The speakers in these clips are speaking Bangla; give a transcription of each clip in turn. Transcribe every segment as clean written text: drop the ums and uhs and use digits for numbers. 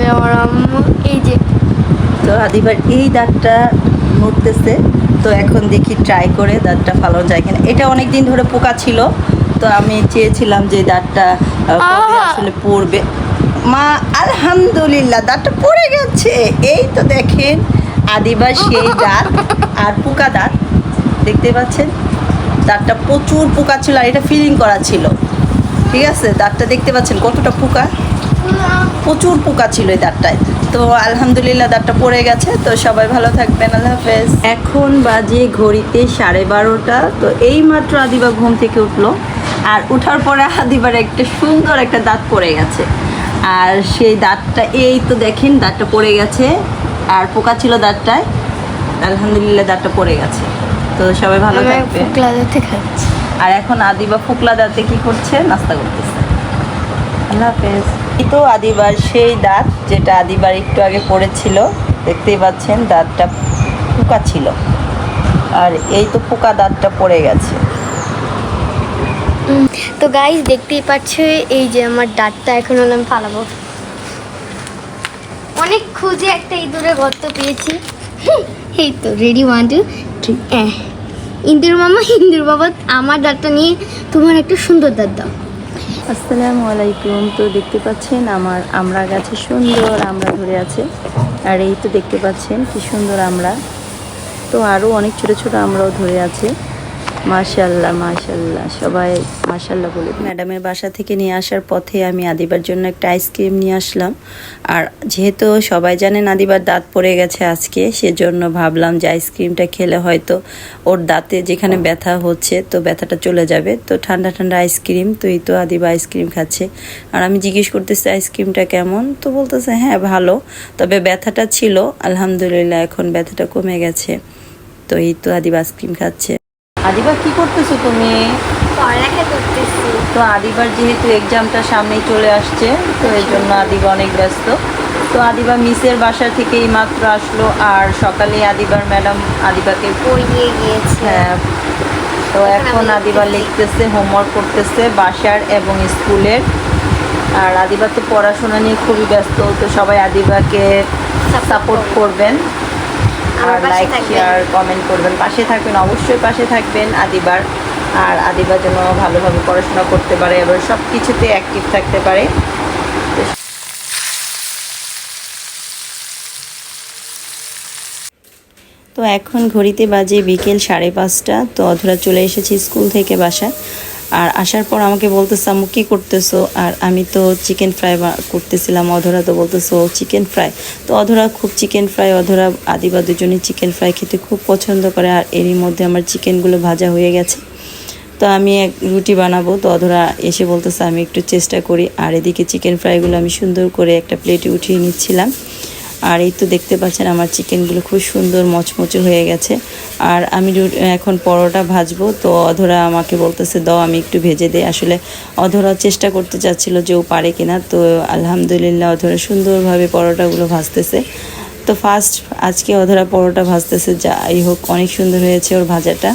খাবে আমার আম্মু। এই যে তো আদিবার এই দাঁতটা নড়তেছে, তো এখন দেখি ট্রাই করে দাঁতটা ফালানো যায় কিনা। এটা অনেক দিন ধরে পোকা ছিল, তো আমি চেয়েছিলাম যে দাঁতটা কবে আসলে পড়বে। মা আলহামদুলিল্লাহ দাঁতটা পড়ে গেছে। এই তো দেখেন আদিবার সেই দাঁত আর পোকা দাঁত দেখতে পাচ্ছেন। দাঁতটা প্রচুর পোকা ছিল আর এটা ফিলিং করা ছিল, ঠিক আছে। দাঁতটা দেখতে পাচ্ছেন কতটা পোকা, প্রচুর পোকা ছিল এই দাঁতটায়। তো আলহামদুলিল্লাহ দাঁতটা পড়ে গেছে। তো সবাই ভালো থাকবেন, আল্লাহ হাফেজ। এখন বাজে ঘড়িতে 12:30। তো এই মাত্র আদিবা ঘুম থেকে উঠলো, আর উঠার পরে আদিবার একটা সুন্দর একটা দাঁত পড়ে গেছে। আর সেই দাঁতটা এই তো দেখেন দাঁতটা পড়ে গেছে, আর পোকা ছিল দাঁতটায়। আলহামদুলিল্লাহ দাঁতটা পড়ে গেছে। তো সবাই ভালো থাকবে। আর এখন আদিবা ফোকলা দাঁতে কি করছে, নাস্তা করতেছে। আল্লাহ হাফেজ। এই তো আদিবার সেই দাঁত যেটা আদিবার একটু আগে পড়েছিল, দেখতেই পাচ্ছেন দাঁতটা পোকা ছিল, আর এই তো পোকা দাঁতটা পড়ে গেছে। তো গাইস দেখতেই পাচ্ছ, এই যে আমার দাঁতটা এখন হলো আমি ফালাবো। অনেক খুঁজে একটা ইঁদুরে গর্ত পেয়েছি। এই তো রেডি 1 2 3। ইন্দুর মামা, ইন্দুর বাবা, আমার দাঁতটা নিয়ে তোমার একটা সুন্দর দাঁত দাও। আসসালামু আলাইকুম। তো দেখতে পাচ্ছেন আমার আমড়া গাছে সুন্দর আমড়া ধরে আছে, আর এই তো দেখতে পাচ্ছেন কি সুন্দর আমড়া। তো আরও অনেক ছোট ছোট আমরাও ধরে আছে। মাশাআল্লাহ মাশাআল্লাহ, সবাই মাশাআল্লাহ বলে। ম্যাডামের বাসা থেকে নিয়ে আসার পথে আমি আদিবার জন্য একটা আইসক্রিম নিয়ে আসলাম। আর যেহেতু সবাই জানেন আদিবার দাঁত পড়ে গেছে আজকে, সেজন্য ভাবলাম যে আইসক্রিমটা খেলে হয়তো ওর দাঁতে যেখানে ব্যথা হচ্ছে তো ব্যথাটা চলে যাবে। তো ঠান্ডা ঠান্ডা আইসক্রিম, তো এই তো আদিবা আইসক্রিম খাচ্ছে। আর আমি জিজ্ঞেস করতেছি আইসক্রিমটা কেমন, তো বলতেছে হ্যাঁ ভালো, তবে ব্যথাটা ছিল। আলহামদুলিল্লাহ এখন ব্যথাটা কমে গেছে। তো এই তো আদিবা আইসক্রিম খাচ্ছে। আদিবা কি করতেছো তুমি? পড়ালেখা করতেছি। তো আদিবার যেহেতু এক্সামটা সামনেই চলে আসছে, তো এর জন্য আদিবা অনেক ব্যস্ত। তো আদিবা মিসের বাসা থেকেই মাত্র আসলো, আর সকালে আদিবার ম্যাডাম আদিবাকে পড়িয়ে গিয়েছে। হ্যাঁ, তো এখন আদিবা লিখতেছে, হোমওয়ার্ক করতেছে বাসার এবং স্কুলের। আর আদিবা তো পড়াশোনা নিয়ে খুবই ব্যস্ত। তো সবাই আদিবাকে সাপোর্ট করবেন, আর লাইক শেয়ার কমেন্ট করবেন, পাশে থাকবেন, অবশ্যই পাশে থাকবেন আদিবার। আর আদিবার যেন ভালোভাবে পড়াশোনা করতে পারে এবং সব কিছুতে অ্যাক্টিভ থাকতে পারে। তো এখন ঘড়িতে বাজে বিকেল 5:30। তো অধরা চলে এসেছি স্কুল থেকে বাসা। আর আসার পর আমাকে বলতেছে আম্মু কী করতেছো, আর আমি তো চিকেন ফ্রাই করতেছিলাম। অধরা তো বলতেছো চিকেন ফ্রাই। তো অধরা খুব চিকেন ফ্রাই, অধরা আদিবা দুজনই চিকেন ফ্রাই খেতে খুব পছন্দ করে। আর এরই মধ্যে আমার চিকেনগুলো ভাজা হয়ে গেছে। তো আমি এক রুটি বানাবো। তো অধরা এসে বলতেছে আমি একটু চেষ্টা করি। আর এদিকে চিকেন ফ্রাইগুলো আমি সুন্দর করে একটা প্লেটে উঠিয়ে নিচ্ছিলাম। আর এই তো দেখতে পাচ্ছেন আমার চিকেনগুলো খুব সুন্দর মচমচে হয়ে গেছে। আর আমি এখন পরোটা ভাজবো। তো অধরা আমাকে বলতেছে দাও আমি একটু ভেজে দিই। আসলে অধরা চেষ্টা করতে চাচ্ছিল যে ও পারে কিনা। তো আলহামদুলিল্লাহ অধরা সুন্দরভাবে পরোটাগুলো ভাজতেছে। তো ফার্স্ট আজকে অধরা পরোটা ভাজতেছে, যাই হোক অনেক সুন্দর হয়েছে ওর ভাজাটা।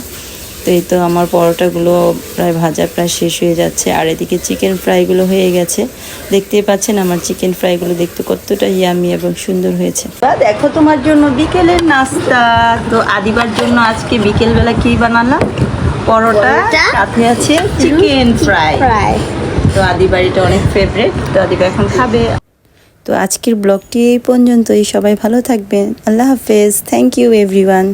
তো এই তো আমার পরোটাগুলো প্রায় ভাজা প্রায় শেষ হয়ে যাচ্ছে। আর এদিকে চিকেন ফ্রাইগুলো হয়ে গেছে। দেখতেই পাচ্ছেন আমার চিকেন ফ্রাইগুলো দেখতে কতটা ইয়ামি এবং সুন্দর হয়েছে। দেখো তোমার জন্য বিকেলের নাস্তা। তো আদিবার জন্য আজকে বিকেলবেলা কি বানালাম, পরোটা, সাথে আছে চিকেন ফ্রাই। তো আদিবার এটা অনেক ফেভারিট, তো আদিবা এখন খাবে। তো আজকের ব্লগটি এই পর্যন্তই। সবাই ভালো থাকবেন, আল্লাহ হাফেজ। Thank you everyone.